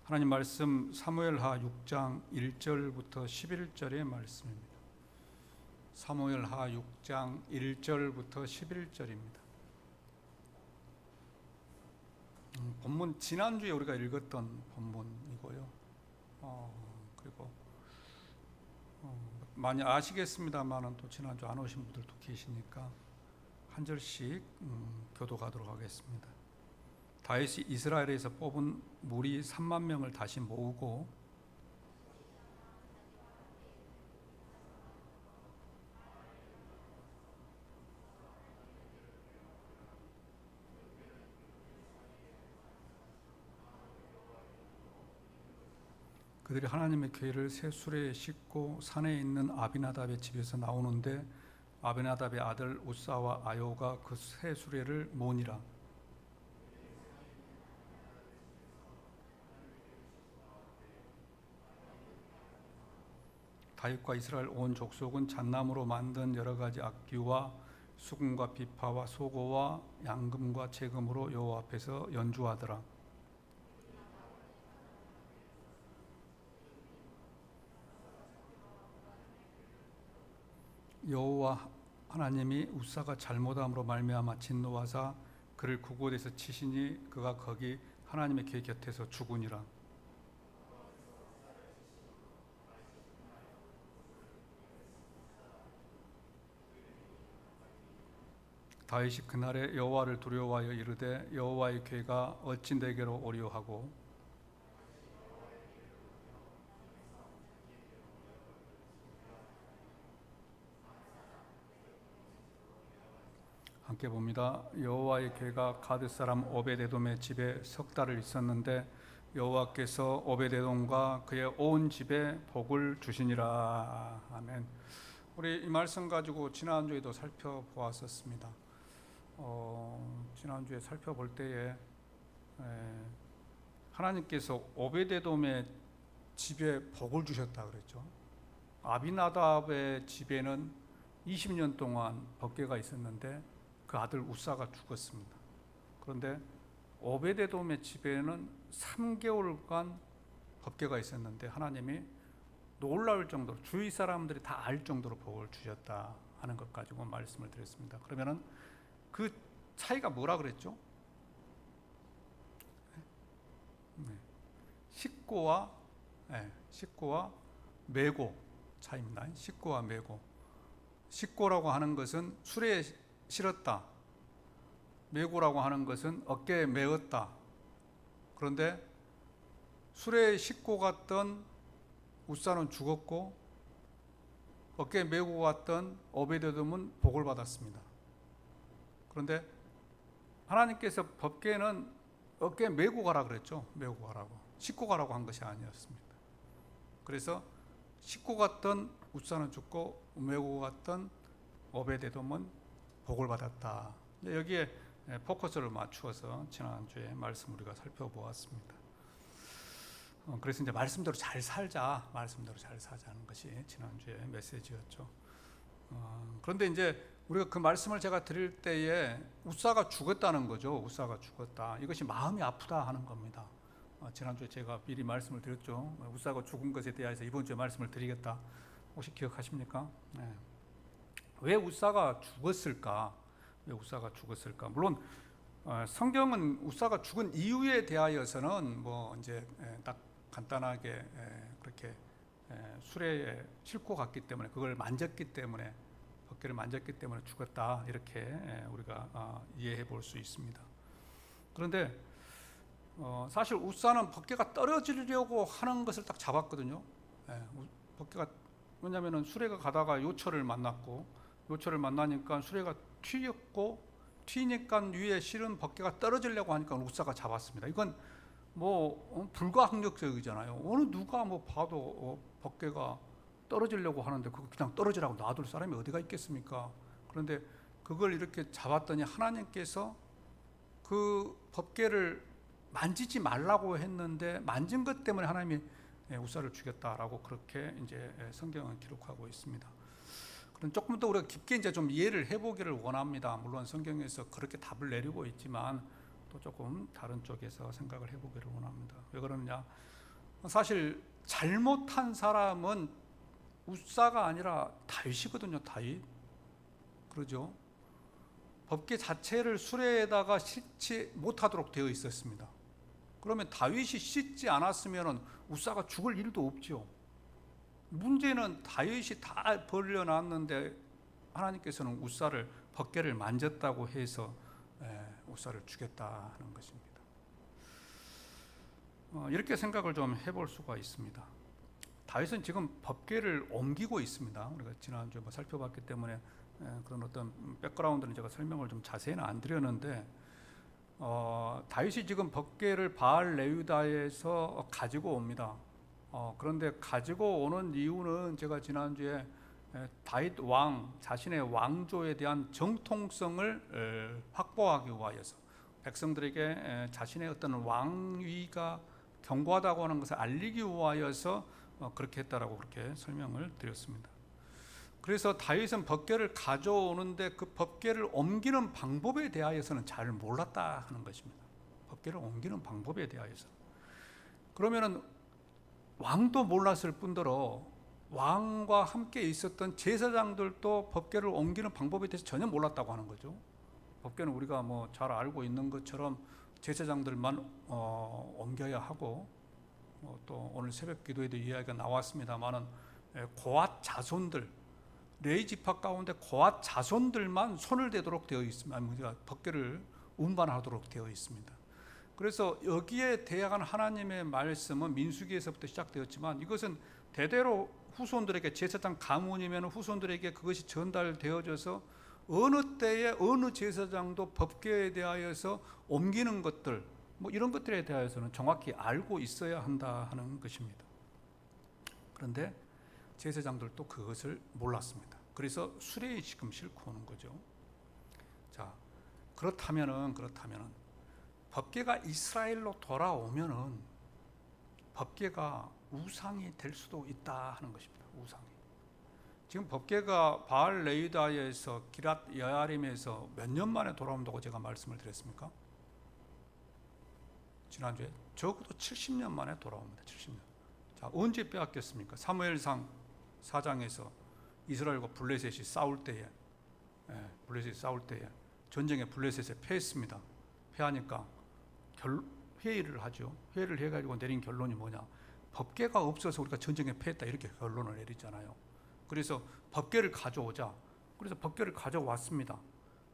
하나님 말씀 사무엘하 6장 1절부터 11절의 말씀입니다. 사무엘하 6장 1절부터 11절입니다. 본문 지난주에 우리가 읽었던 본문이고요. 그리고 많이 아시겠습니다만은 또 지난주 안 오신 분들도 계시니까 한 절씩 교도하도록 하겠습니다. 다윗이 이스라엘에서 뽑은 무리 3만 명을 다시 모으고 그들이 하나님의 궤를 새 수레에 싣고 산에 있는 아비나답의 집에서 나오는데 아비나답의 아들 우사와 아요가 그 새 수레를 모으니라. 다윗과 이스라엘 온 족속은 잣나무로 만든 여러 가지 악기와 수금과 비파와 소고와 양금과 재금으로 여호와 앞에서 연주하더라. 여호와 하나님이 우사가 잘못함으로 말미암아 진노하사 그를 그곳에서 치시니 그가 거기 하나님의 궤 곁에서 죽으니라. 다윗이 그날에 여호와를 두려워하여 이르되 여호와의 궤가 어찌 내게로 오리오 하고 함께 봅니다. 여호와의 궤가 가드 사람 오베데돔의 집에 석 달을 있었는데 여호와께서 오베데돔과 그의 온 집에 복을 주시니라. 아멘. 우리 이 말씀 가지고 지난주에도 살펴보았었습니다. 지난주에 살펴볼 때에 하나님께서 오베데돔의 집에 복을 주셨다 그랬죠. 아비나답의 집에는 20년 동안 법궤가 있었는데 그 아들 우사가 죽었습니다. 그런데 오베데돔의 집에는 3개월간 법궤가 있었는데 하나님이 놀라울 정도로 주위 사람들이 다 알 정도로 복을 주셨다 하는 것 가지고 말씀을 드렸습니다. 그러면은 그 차이가 뭐라 그랬죠? 식고와 메고 차이입니다. 식고와 메고. 식고라고 하는 것은 수레에 실었다. 메고라고 하는 것은 어깨에 메었다. 그런데 수레에 싣고 갔던 우사는 죽었고 어깨에 메고 갔던 오베데돔은 복을 받았습니다. 그런데 하나님께서 법궤는 어깨에 메고 가라 그랬죠. 메고 가라고. 싣고 가라고 한 것이 아니었습니다. 그래서 싣고 갔던 우사는 죽고 메고 갔던 오베데돔은 복을 받았다. 여기에 포커스를 맞추어서 지난주에 말씀 우리가 살펴보았습니다. 그래서 이제 말씀대로 잘 살자, 말씀대로 잘 사자는 것이 지난주에 메시지였죠. 그런데 이제 우리가 그 말씀을 제가 드릴 때에 우사가 죽었다는 거죠. 우사가 죽었다. 이것이 마음이 아프다 하는 겁니다. 지난주에 제가 미리 말씀을 드렸죠. 우사가 죽은 것에 대해서 이번 주에 말씀을 드리겠다. 혹시 기억하십니까? 네. 왜 우사가 죽었을까? 왜 우사가 죽었을까? 물론 성경은 우사가 죽은 이유에 대하여서는 뭐 이제 딱 간단하게 그렇게 수레에 싣고 갔기 때문에 그걸 만졌기 때문에 법궤를 만졌기 때문에 죽었다 이렇게 우리가 이해해 볼 수 있습니다. 그런데 사실 우사는 법궤가 떨어지려고 하는 것을 딱 잡았거든요. 법궤가 왜냐하면 수레가 가다가 요철을 만났고 요철을 만나니까 수레가 튀니까 위에 실은 법궤가 떨어지려고 하니까 우사가 잡았습니다. 이건 뭐 불가항력적이잖아요. 어느 누가 뭐 봐도 법궤가 떨어지려고 하는데 그거 그냥 떨어지라고 놔둘 사람이 어디가 있겠습니까? 그런데 그걸 이렇게 잡았더니 하나님께서 그 법궤를 만지지 말라고 했는데 만진 것 때문에 하나님이 우사를 죽였다라고 그렇게 이제 성경은 기록하고 있습니다. 그럼 조금 더 우리가 깊게 이제 좀 이해를 해보기를 원합니다. 물론 성경에서 그렇게 답을 내리고 있지만 또 조금 다른 쪽에서 생각을 해보기를 원합니다. 왜 그러느냐? 사실 잘못한 사람은 우사가 아니라 다윗이거든요. 다윗. 그러죠. 법궤 자체를 수레에다가 싣지 못하도록 되어 있었습니다. 그러면 다윗이 싣지 않았으면 우사가 죽을 일도 없죠. 문제는 다윗이 다 벌려놨는데 하나님께서는 우사를 법궤를 만졌다고 해서 우사를 죽였다는 것입니다. 이렇게 생각을 좀 해볼 수가 있습니다. 다윗은 지금 법궤를 옮기고 있습니다. 우리가 지난주에 살펴봤기 때문에 그런 어떤 백그라운드는 제가 설명을 좀 자세히는 안 드렸는데, 다윗이 지금 법궤를 바알 레위다에서 가지고 옵니다. 그런데 가지고 오는 이유는 제가 지난주에 다윗 왕 자신의 왕조에 대한 정통성을 확보하기 위하여서 백성들에게 자신의 어떤 왕위가 견고하다고 하는 것을 알리기 위하여서 그렇게 했다라고 그렇게 설명을 드렸습니다. 그래서 다윗은 법궤를 가져오는데 그 법궤를 옮기는 방법에 대하여서는 잘 몰랐다 하는 것입니다. 법궤를 옮기는 방법에 대하여서. 그러면은 왕도 몰랐을 뿐더러 왕과 함께 있었던 제사장들도 법궤를 옮기는 방법에 대해서 전혀 몰랐다고 하는 거죠. 법궤는 우리가 잘 알고 있는 것처럼 제사장들만 옮겨야 하고, 또 오늘 새벽 기도에도 이야기가 나왔습니다만은 고앗 자손들, 레위 지파 가운데 고앗 자손들만 손을 대도록 되어 있습니다. 법궤를 운반하도록 되어 있습니다. 그래서 여기에 대한 하나님의 말씀은 민수기에서부터 시작되었지만 이것은 대대로 후손들에게, 제사장 가문이면 후손들에게 그것이 전달되어져서 어느 때에 어느 제사장도 법궤에 대하여서 옮기는 것들, 이런 것들에 대해서는 정확히 알고 있어야 한다 하는 것입니다. 그런데 제사장들도 그것을 몰랐습니다. 그래서 수레에 지금 싣고 오는 거죠. 자, 그렇다면은 법궤가 이스라엘로 돌아오면은 법궤가 우상이 될 수도 있다 하는 것입니다. 우상이. 지금 법궤가 바알 레위다에서 기랏 여아림에서 몇 년 만에 돌아온다고 제가 말씀을 드렸습니까? 지난주에 적어도 70년 만에 돌아옵니다. 70년. 자, 언제 빼앗겼습니까? 사무엘상 4장에서 이스라엘과 블레셋이 싸울 때에, 전쟁에 블레셋에 패했습니다. 패하니까 회의를 하죠. 회의를 해가지고 내린 결론이 뭐냐? 법궤가 없어서 우리가 전쟁에 패했다, 이렇게 결론을 내리잖아요. 그래서 법궤를 가져오자. 그래서 법궤를 가져왔습니다.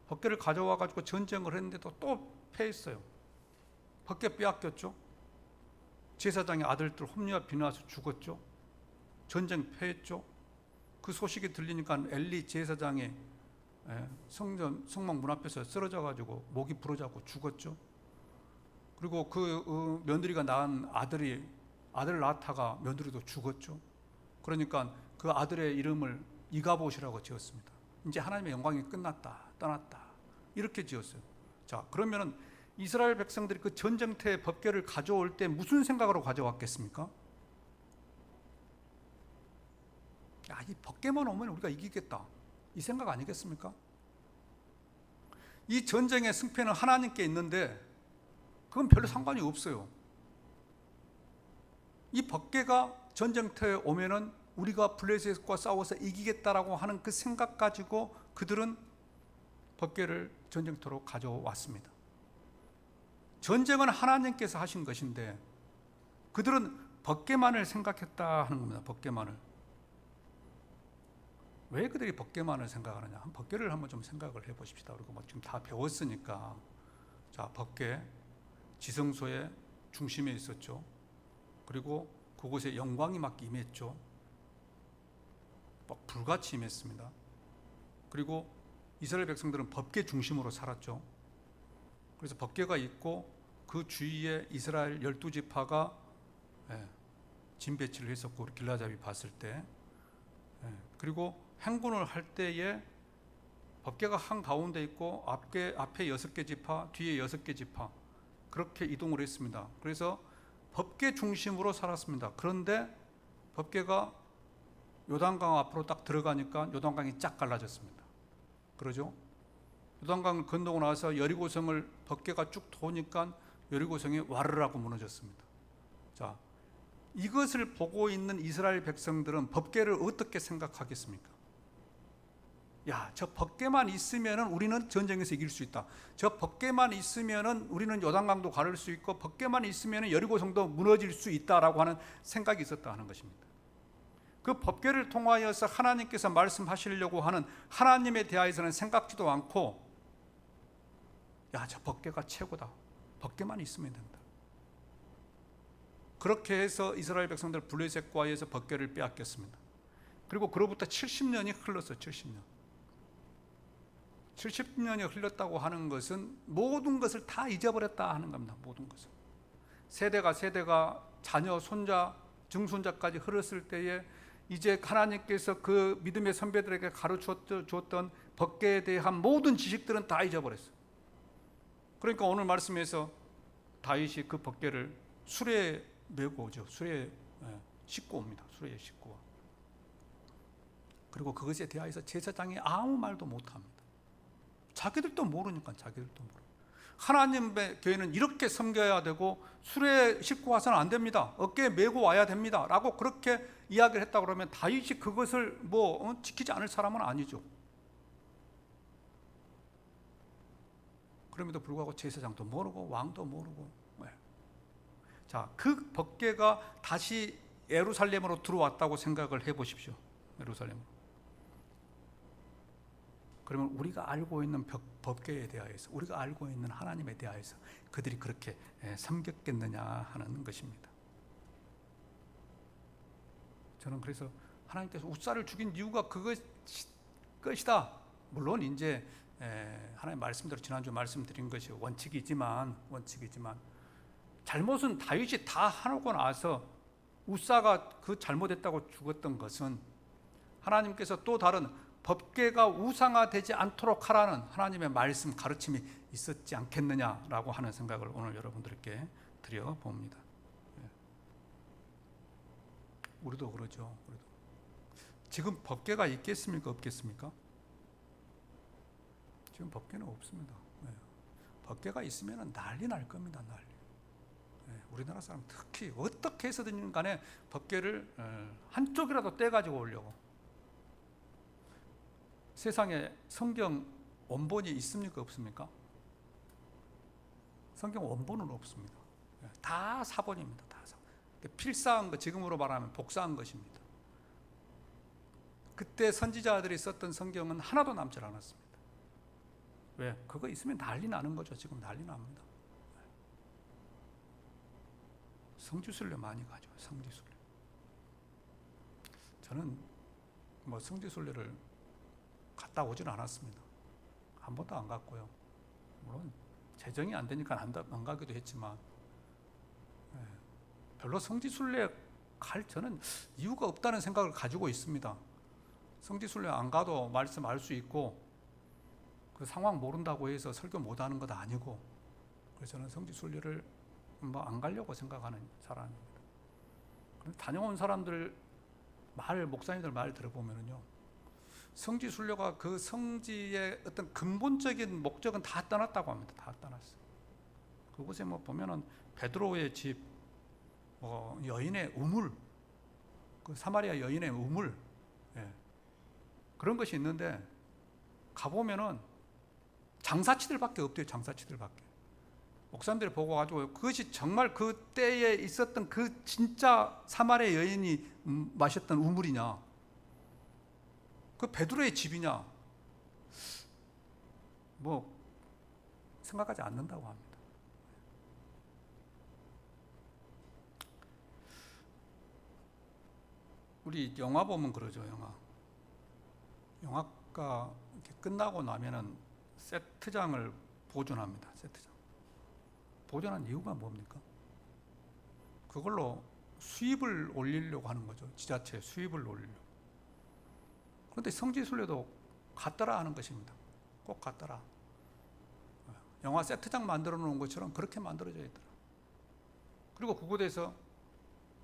법궤를 가져와 가지고 전쟁을 했는데도 또 패했어요. 법궤 빼앗겼죠. 제사장의 아들들 홈리와 비나스 죽었죠. 전쟁 패했죠. 그 소식이 들리니까 엘리 제사장이 성막 문 앞에서 쓰러져 가지고 목이 부러져서 죽었죠. 그리고 그 며느리가 낳은 아들 낳다가 며느리도 죽었죠. 그러니까 그 아들의 이름을 이가봇이라고 지었습니다. 이제 하나님의 영광이 끝났다, 떠났다, 이렇게 지었어요. 자, 그러면은 이스라엘 백성들이 그 전쟁터에 법궤를 가져올 때 무슨 생각으로 가져왔겠습니까? 이 법궤만 오면 우리가 이기겠다, 이 생각 아니겠습니까? 이 전쟁의 승패는 하나님께 있는데 그건 별로 상관이 없어요. 이 법궤가 전쟁터에 오면은 우리가 블레셋과 싸워서 이기겠다라고 하는 그 생각 가지고 그들은 법궤를 전쟁터로 가져왔습니다. 전쟁은 하나님께서 하신 것인데 그들은 법궤만을 생각했다 하는 겁니다. 법궤만을. 왜 그들이 법궤만을 생각하느냐? 법궤를 한번 좀 생각을 해보십시다. 그리고 지금 다 배웠으니까. 자, 법궤 지성소의 중심에 있었죠. 그리고 그곳에 영광이 막 임했죠. 막 불같이 임했습니다. 그리고 이스라엘 백성들은 법궤 중심으로 살았죠. 그래서 법궤가 있고 그 주위에 이스라엘 12지파가 진 배치를 했었고, 우리 길라잡이 봤을 때. 그리고 행군을 할 때에 법궤가 한 가운데 있고 앞에 6개 지파, 뒤에 6개 지파, 그렇게 이동을 했습니다. 그래서 법궤 중심으로 살았습니다. 그런데 법궤가 요단강 앞으로 딱 들어가니까 요단강이 쫙 갈라졌습니다. 그러죠? 요단강을 건너고 나서 여리고성을 법궤가 쭉 도니까 여리고성이 와르르 하고 무너졌습니다. 자, 이것을 보고 있는 이스라엘 백성들은 법궤를 어떻게 생각하겠습니까? 야, 저 법궤만 있으면은 우리는 전쟁에서 이길 수 있다. 저 법궤만 있으면은 우리는 요단강도 가를 수 있고 법궤만 있으면은 여리고성도 무너질 수 있다라고 하는 생각이 있었다 하는 것입니다. 그 법궤를 통하여서 하나님께서 말씀하시려고 하는 하나님에 대하여서는 생각지도 않고, 야, 저 법궤가 최고다. 법궤만 있으면 된다. 그렇게 해서 이스라엘 백성들 블레셋과 의해서 법궤를 빼앗겼습니다. 그리고 그로부터 70년이 흘렀어요. 70년이 흘렀다고 하는 것은 모든 것을 다 잊어버렸다 하는 겁니다. 모든 것을. 세대가 자녀, 손자, 증손자까지 흘렀을 때에 이제 하나님께서 그 믿음의 선배들에게 가르쳤던 법궤에 대한 모든 지식들은 다 잊어버렸어요. 그러니까 오늘 말씀에서 다윗이 그 법궤를 수레에 메고 오죠. 수레에 싣고 옵니다. 수레에 싣고 와. 그리고 그것에 대하여서 제사장이 아무 말도 못합니다. 자기들도 모르니까 자기들도 모르고. 하나님의 교회는 이렇게 섬겨야 되고 수레에 싣고 와서는 안 됩니다. 어깨에 메고 와야 됩니다. 라고 그렇게 이야기를 했다 그러면 다윗이 그것을 지키지 않을 사람은 아니죠. 그럼에도 불구하고 제사장도 모르고 왕도 모르고. 자, 그 법궤가 다시 예루살렘으로 들어왔다고 생각을 해보십시오. 예루살렘으로. 그러면 우리가 알고 있는 법궤에 대하여서, 우리가 알고 있는 하나님에 대하여서 그들이 그렇게 섬겼겠느냐 하는 것입니다. 저는 그래서 하나님께서 웃사를 죽인 이유가 그것이다. 물론 이제 하나님 말씀대로 지난주 말씀드린 것이 원칙이지만 잘못은 다윗이 다 하고 나서 웃사가 그 잘못했다고 죽었던 것은 하나님께서 또 다른 법궤가 우상화되지 않도록 하라는 하나님의 말씀 가르침이 있었지 않겠느냐라고 하는 생각을 오늘 여러분들께 드려봅니다. 우리도 그러죠. 지금 법궤가 있겠습니까? 없겠습니까? 지금 법궤는 없습니다. 법궤가 있으면 난리 날 겁니다. 난리. 우리나라 사람 특히 어떻게 해서든 간에 법궤를 한쪽이라도 떼가지고 오려고. 세상에 성경 원본이 있습니까? 없습니까? 성경 원본은 없습니다. 다 사본입니다. 다 사본. 필사한 것, 지금으로 말하면 복사한 것입니다. 그때 선지자들이 썼던 성경은 하나도 남지 않았습니다. 왜? 그거 있으면 난리 나는 거죠. 지금 난리 납니다. 성지순례 많이 가죠. 성지순례. 저는 성지순례를 갔다 오진 않았습니다. 한 번도 안 갔고요. 물론 재정이 안 되니까 안 가기도 했지만 별로 성지순례 갈 저는 이유가 없다는 생각을 가지고 있습니다. 성지순례 안 가도 말씀 알 수 있고 그 상황 모른다고 해서 설교 못 하는 것도 아니고, 그래서 저는 성지순례를 안 가려고 생각하는 사람입니다. 다녀온 사람들 목사님들 말 들어보면요, 성지순례가 그 성지의 어떤 근본적인 목적은 다 떠났다고 합니다. 다 떠났어요. 그곳에 보면은 베드로의 집, 여인의 우물, 그 사마리아 여인의 우물, 그런 것이 있는데 가보면은 장사치들밖에 없대요. 장사치들밖에. 목사님들이 보고 가지고 그것이 정말 그 때에 있었던 그 진짜 사마리아 여인이 마셨던 우물이냐, 그 베드로의 집이냐, 생각하지 않는다고 합니다. 우리 영화 보면 그러죠. 영화가 이렇게 끝나고 나면은 세트장을 보존합니다. 세트장. 보존한 이유가 뭡니까? 그걸로 수입을 올리려고 하는 거죠. 지자체 수입을 올리려고. 그런데 성지순례도 같더라 하는 것입니다. 꼭 같더라. 영화 세트장 만들어 놓은 것처럼 그렇게 만들어져 있더라. 그리고 그곳에서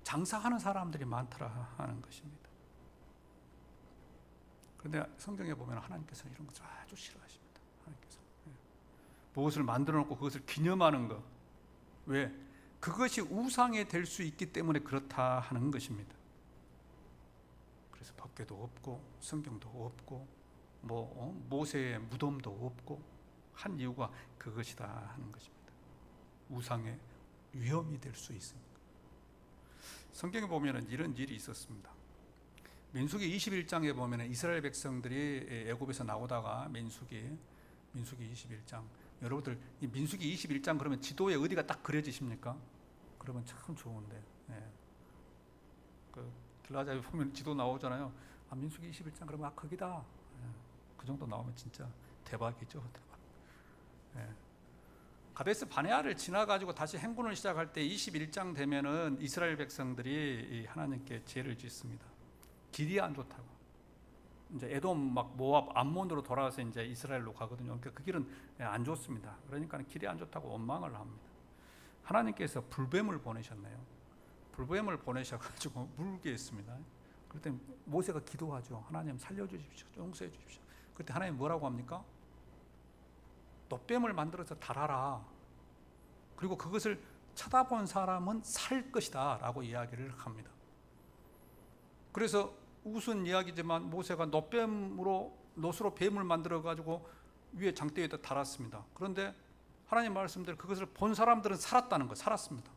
장사하는 사람들이 많더라 하는 것입니다. 그런데 성경에 보면 하나님께서 이런 것을 아주 싫어하십니다. 하나님께서 무엇을 만들어 놓고 그것을 기념하는 것. 왜? 그것이 우상이 될 수 있기 때문에 그렇다 하는 것입니다. 그래서 법궤도 없고 성경도 없고 모세의 무덤도 없고 한 이유가 그것이다 하는 것입니다. 우상의 위험이 될 수 있습니다. 성경에 보면 이런 일이 있었습니다. 민수기 21장에 보면 이스라엘 백성들이 애굽에서 나오다가 민수기 21장, 여러분들 이 민수기 21장 그러면 지도에 어디가 딱 그려지십니까? 그러면 참 좋은데, 그 길라자에 보면 지도 나오잖아요. 민수기 21장 그러면 거기다. 그 정도 나오면 진짜 대박이죠, 대박. 가데스 바네아를 지나가지고 다시 행군을 시작할 때 21장 되면은 이스라엘 백성들이 하나님께 죄를 짓습니다. 길이 안 좋다고. 이제 에돔 모압 암몬으로 돌아와서 이제 이스라엘로 가거든요. 그러니까 그 길은 안 좋습니다. 그러니까 길이 안 좋다고 원망을 합니다. 하나님께서 불뱀을 보내셨네요. 불뱀을 보내셔가지고 물게 했습니다. 그때 모세가 기도하죠. 하나님 살려주십시오. 용서해 주십시오. 그때 하나님 뭐라고 합니까? 놋뱀을 만들어서 달아라. 그리고 그것을 쳐다본 사람은 살 것이다 라고 이야기를 합니다. 그래서 우스운 이야기지만 모세가 놋으로 뱀을 만들어 가지고 위에 장대에다 달았습니다. 그런데 하나님 말씀대로 그것을 본 사람들은 살았다는 거, 살았습니다.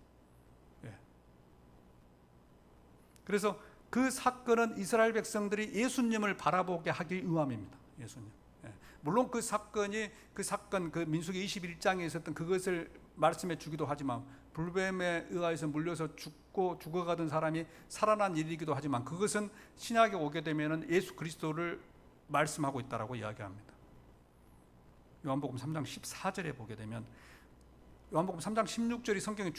그래서 그 사건은 이스라엘 백성들이 예수님을 바라보게 하기 위함입니다. 예수님. 물론 그 사건 그 민수기 21장에 있었던 그것을 말씀해 주기도 하지만 불뱀에 의해서 물려서 죽어가던 사람이 살아난 일이기도 하지만 그것은 신약에 오게 되면 예수 그리스도를 말씀하고 있다라고 이야기합니다. 요한복음 3장 14절에 보게 되면 요한복음 3장 16절이 성경의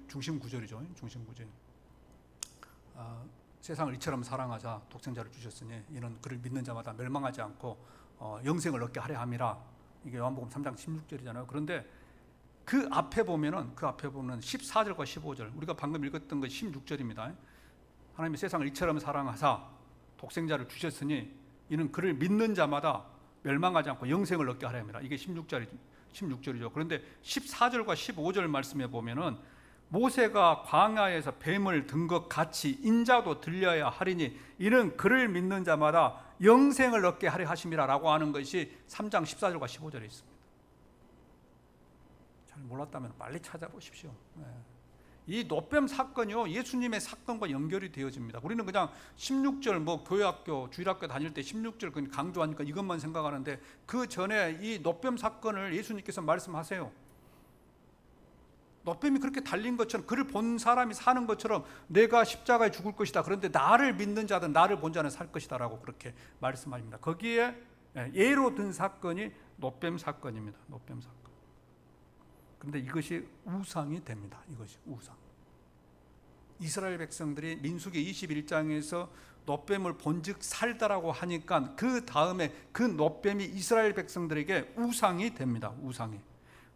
중심 구절이죠. 중심 구절. 세상을 이처럼 사랑하사 독생자를 주셨으니 이는 그를 믿는 자마다 멸망하지 않고 영생을 얻게 하려 함이라. 이게 요한복음 3장 16절이잖아요. 그런데 그 앞에 보면 14절과 15절, 우리가 방금 읽었던 건 16절입니다. 하나님이 세상을 이처럼 사랑하사 독생자를 주셨으니 이는 그를 믿는 자마다 멸망하지 않고 영생을 얻게 하려 함이라. 이게 16절이죠. 그런데 14절과 15절 말씀에 보면은 모세가 광야에서 뱀을 든 것 같이 인자도 들려야 하리니 이는 그를 믿는 자마다 영생을 얻게 하려 하심이라 라고 하는 것이 3장 14절과 15절에 있습니다. 잘 몰랐다면 빨리 찾아보십시오. 이 놋뱀 사건이요, 예수님의 사건과 연결이 되어집니다. 우리는 그냥 16절 교회학교 주일학교 다닐 때 16절 강조하니까 이것만 생각하는데 그 전에 이 놋뱀 사건을 예수님께서 말씀하세요. 놋뱀이 그렇게 달린 것처럼, 그를 본 사람이 사는 것처럼 내가 십자가에 죽을 것이다. 그런데 나를 믿는 자든 나를 본 자는 살 것이다 라고 그렇게 말씀하십니다. 거기에 예로 든 사건이 놋뱀 사건입니다. 놋뱀 사건. 그런데 이것이 우상이 됩니다. 이것이 우상. 이스라엘 백성들이 민수기 21장에서 놋뱀을 본즉 살다라고 하니까 그 다음에 그 놋뱀이 이스라엘 백성들에게 우상이 됩니다. 우상이.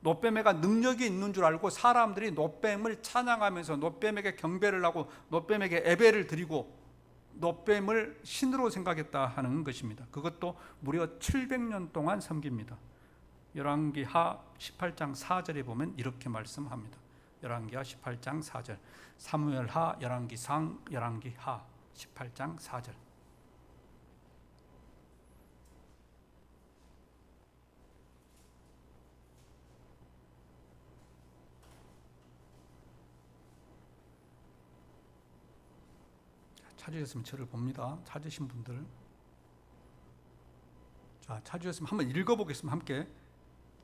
놋뱀에가 능력이 있는 줄 알고 사람들이 놋뱀을 찬양하면서 놋뱀에게 경배를 하고 놋뱀에게 예배를 드리고 놋뱀을 신으로 생각했다 하는 것입니다. 그것도 무려 700년 동안 섬깁니다. 열왕기하 18장 4절에 보면 이렇게 말씀합니다. 열왕기하 18장 4절, 사무엘하, 열왕기상, 열왕기하 18장 4절. 찾으셨으면 저를 봅니다. 찾으신 분들. 자, 찾으셨으면 한번 읽어보겠습니다. 함께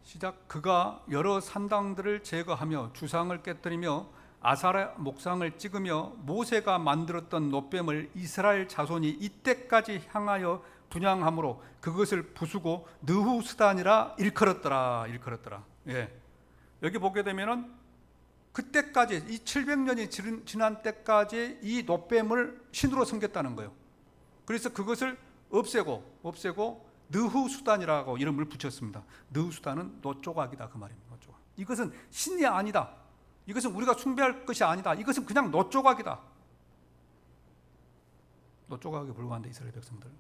시작. 그가 여러 산당들을 제거하며 주상을 깨뜨리며 아사라 목상을 찍으며 모세가 만들었던 놋뱀을 이스라엘 자손이 이때까지 향하여 분향함으로 그것을 부수고 느후스단이라 일컬었더라. 여기 보게 되면은 그때까지 이 700년이 지난 때까지 이 놋뱀을 신으로 섬겼다는 거예요. 그래서 그것을 없애고 느후수단이라고 이름을 붙였습니다. 느후수단은 놋조각이다 그 말입니다. 놋조각. 이것은 신이 아니다. 이것은 우리가 숭배할 것이 아니다. 이것은 그냥 놋조각이다. 놋조각에 불과한데 이스라엘 백성들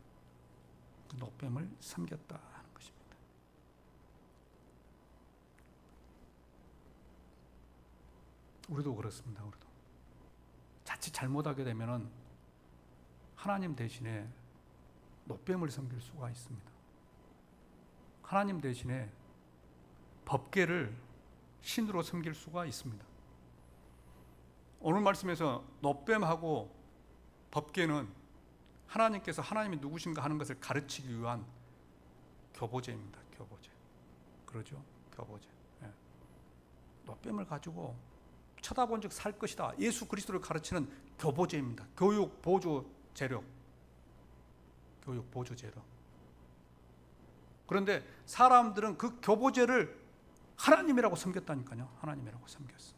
그 놋뱀을 섬겼다 하는 것입니다. 우리도 그렇습니다. 우리도 자칫 잘못하게 되면은 하나님 대신에 노뱀을 섬길 수가 있습니다. 하나님 대신에 법궤를 신으로 섬길 수가 있습니다. 오늘 말씀에서 노뱀하고 법궤는 하나님께서 하나님이 누구신가 하는 것을 가르치기 위한 교보제입니다. 교보제. 그러죠? 교보제. 예. 노뱀을 가지고 쳐다본 즉 살 것이다. 예수 그리스도를 가르치는 교보제입니다. 교육 보조 재료. 교육 보조 재료. 그런데 사람들은 그 교보제를 하나님이라고 섬겼다니까요. 하나님이라고 섬겼어.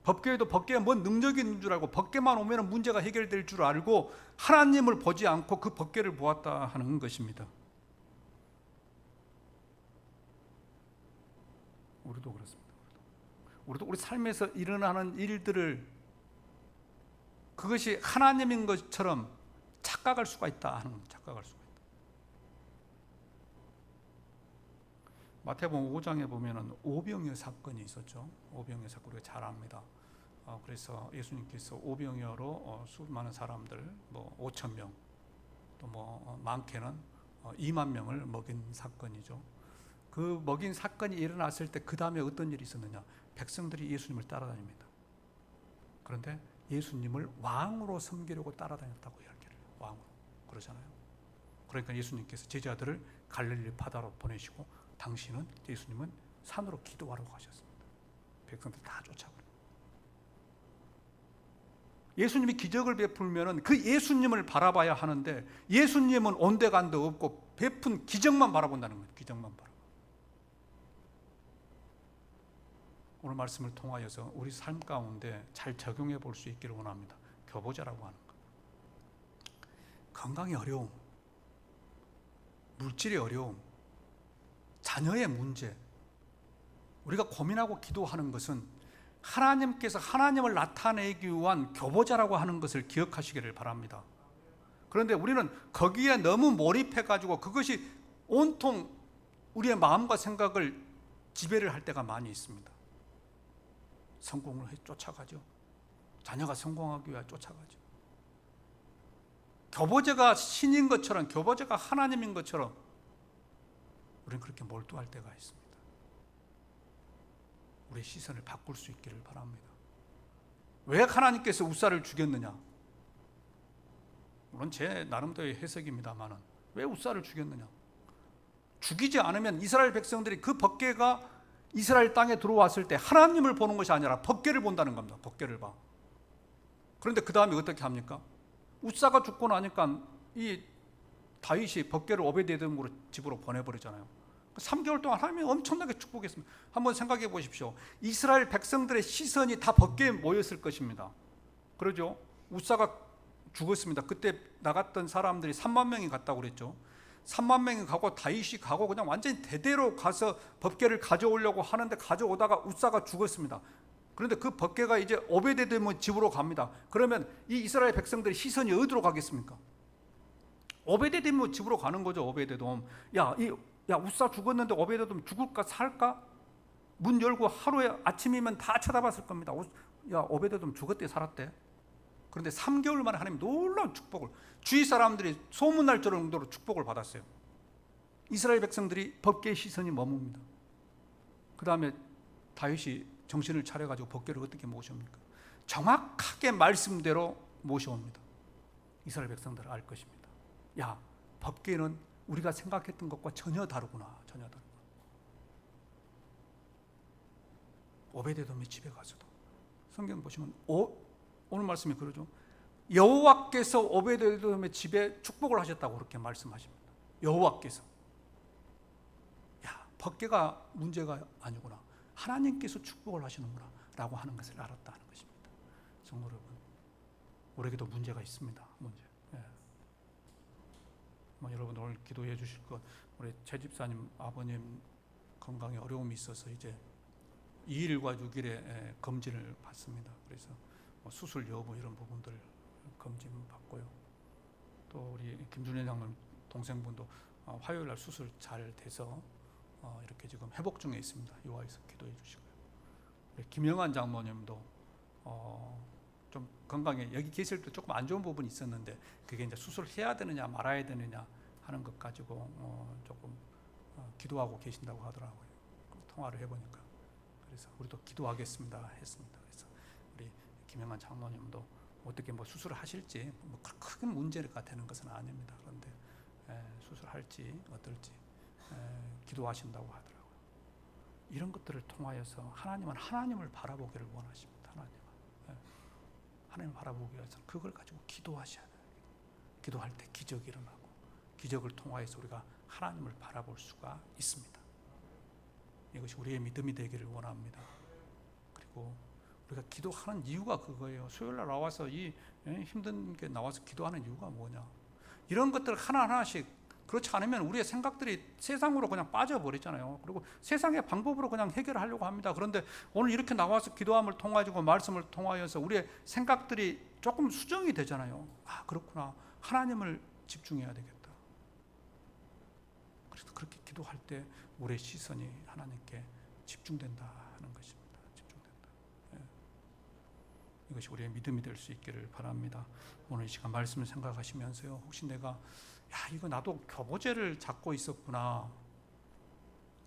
법궤에도 법궤에 뭔 능력이 있는 줄 알고 법궤만 오면 문제가 해결될 줄 알고 하나님을 보지 않고 그 법궤를 보았다 하는 것입니다. 우리도 그렇습니다. 우리도 우리 삶에서 일어나는 일들을 그것이 하나님인 것처럼 착각할 수가 있다 하는 거예요. 착각할 수가 있다. 마태복음 5장에 보면은 오병이어 사건이 있었죠. 오병이어 사건 우리가 잘 압니다. 그래서 예수님께서 오병이어로 수많은 사람들 뭐 5천 명, 또 뭐 많게는 2만 명을 먹인 사건이죠. 그 먹인 사건이 일어났을 때 그 다음에 어떤 일이 있었느냐? 백성들이 예수님을 따라다닙니다. 그런데 예수님을 왕으로 섬기려고 따라다녔다고 이야기를 해요. 왕으로 그러잖아요. 그러니까 예수님께서 제자들을 갈릴리 바다로 보내시고 당신은 예수님은 산으로 기도하러 가셨습니다. 백성들 다 쫓아버려요. 예수님이 기적을 베풀면은 그 예수님을 바라봐야 하는데 예수님은 온데간데 없고 베푼 기적만 바라본다는 거예요. 기적만 바라. 오늘 말씀을 통하여서 우리 삶 가운데 잘 적용해 볼 수 있기를 원합니다. 교보자라고 하는 것. 건강의 어려움, 물질의 어려움, 자녀의 문제, 우리가 고민하고 기도하는 것은 하나님께서 하나님을 나타내기 위한 교보자라고 하는 것을 기억하시기를 바랍니다. 그런데 우리는 거기에 너무 몰입해가지고 그것이 온통 우리의 마음과 생각을 지배를 할 때가 많이 있습니다. 성공을 쫓아가죠. 자녀가 성공하기 위해 쫓아가죠. 교보제가 신인 것처럼, 교보제가 하나님인 것처럼 우리는 그렇게 몰두할 때가 있습니다. 우리의 시선을 바꿀 수 있기를 바랍니다. 왜 하나님께서 우사를 죽였느냐? 물론 제 나름대로의 해석입니다만은 왜 우사를 죽였느냐? 죽이지 않으면 이스라엘 백성들이 그 법궤가 이스라엘 땅에 들어왔을 때 하나님을 보는 것이 아니라 법궤를 본다는 겁니다. 법궤를 봐. 그런데 그 다음에 어떻게 합니까? 우사가 죽고 나니까 이 다윗이 법궤를 오베드에돔으로 집으로 보내버리잖아요. 3개월 동안 하나님이 엄청나게 축복했습니다. 한번 생각해 보십시오. 이스라엘 백성들의 시선이 다 법궤에 모였을 것입니다. 그러죠? 우사가 죽었습니다. 그때 나갔던 사람들이 3만 명이 갔다고 그랬죠. 3만 명이 가고 다윗이 가고 그냥 완전히 대대로 가서 법궤를 가져오려고 하는데 가져오다가 우사가 죽었습니다. 그런데 그 법궤가 이제 오베데돔 집으로 갑니다. 그러면 이 이스라엘 백성들의 시선이 어디로 가겠습니까? 오베데돔 집으로 가는 거죠. 오베데돔. 야, 우사 죽었는데 오베데돔 죽을까 살까? 문 열고 하루에 아침이면 다 쳐다봤을 겁니다. 야, 오베데돔 죽었대 살았대? 그런데 3개월 만에 하나님 놀라운 축복을, 주위 사람들이 소문날 정도로 축복을 받았어요. 이스라엘 백성들이 법궤의 시선이 머뭅니다. 그 다음에 다윗이 정신을 차려가지고 법궤를 어떻게 모셔옵니까? 정확하게 말씀대로 모셔옵니다. 이스라엘 백성들은 알 것입니다. 야, 법궤는 우리가 생각했던 것과 전혀 다르구나. 전혀 다르구나. 오베데돔의 집에 가서도 성경 보시면 오늘 말씀이 그러죠. 여호와께서 오베데돔의 집에 축복을 하셨다고 그렇게 말씀하십니다. 여호와께서. 야, 법궤가 문제가 아니구나. 하나님께서 축복을 하시는구나 라고 하는 것을 알았다는 것입니다. 성도 여러분, 우리에게도 문제가 있습니다. 문제. 여러분 오늘 기도해 주실 것, 우리 최 집사님 아버님 건강에 어려움이 있어서 이제 2일과 6일에 검진을 받습니다. 그래서 수술 여부 이런 부분들 검진 받고요. 또 우리 김준현 장로님 동생분도 화요일 날 수술 잘 돼서 이렇게 지금 회복 중에 있습니다. 요아에서 기도해 주시고요. 우리 김영환 장모님도 좀 건강에 여기 계실 때 조금 안 좋은 부분이 있었는데 그게 이제 수술해야 되느냐 말아야 되느냐 하는 것 가지고 조금 기도하고 계신다고 하더라고요. 통화를 해보니까. 그래서 우리도 기도하겠습니다 했습니다. 그래서 우리 김영환 장모님도 어떻게 뭐 수술을 하실지 뭐 큰 문제가 되는 것은 아닙니다. 그런데 수술할지 어떨지 기도하신다고 하더라고요. 이런 것들을 통하여서 하나님은 하나님을 바라보기를 원하십니다. 하나님을 바라보기 위해서 그걸 가지고 기도하셔야 돼요. 기도할 때 기적이 일어나고 기적을 통하여서 우리가 하나님을 바라볼 수가 있습니다. 이것이 우리의 믿음이 되기를 원합니다. 그리고 우리가 기도하는 이유가 그거예요. 수요일날 나와서 이 힘든 게 나와서 기도하는 이유가 뭐냐. 이런 것들 하나하나씩 그렇지 않으면 우리의 생각들이 세상으로 그냥 빠져버리잖아요. 그리고 세상의 방법으로 그냥 해결하려고 합니다. 그런데 오늘 이렇게 나와서 기도함을 통하고 말씀을 통하여서 우리의 생각들이 조금 수정이 되잖아요. 아, 그렇구나. 하나님을 집중해야 되겠다. 그래서 그렇게 기도할 때 우리의 시선이 하나님께 집중된다 하는 것입니다. 집중된다. 이것이 우리의 믿음이 될 수 있기를 바랍니다. 오늘 이 시간 말씀을 생각하시면서요. 혹시 내가 이거 나도 교보제를 잡고 있었구나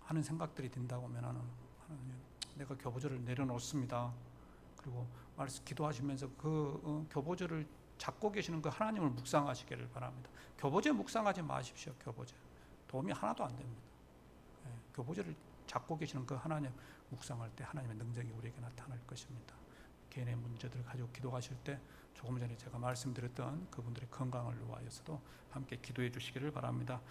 하는 생각들이 든다고 하면 하나님, 내가 교보제를 내려놓습니다. 그리고 말씀 기도하시면서 그 교보제를 잡고 계시는 그 하나님을 묵상하시기를 바랍니다. 교보제 묵상하지 마십시오. 교보제 도움이 하나도 안 됩니다. 교보제를 잡고 계시는 그 하나님 묵상할 때 하나님의 능력이 우리에게 나타날 것입니다. 개인의 문제들을 가지고 기도하실 때 조금 전에 제가 말씀드렸던 그분들의 건강을 위하여서도 함께 기도해 주시기를 바랍니다.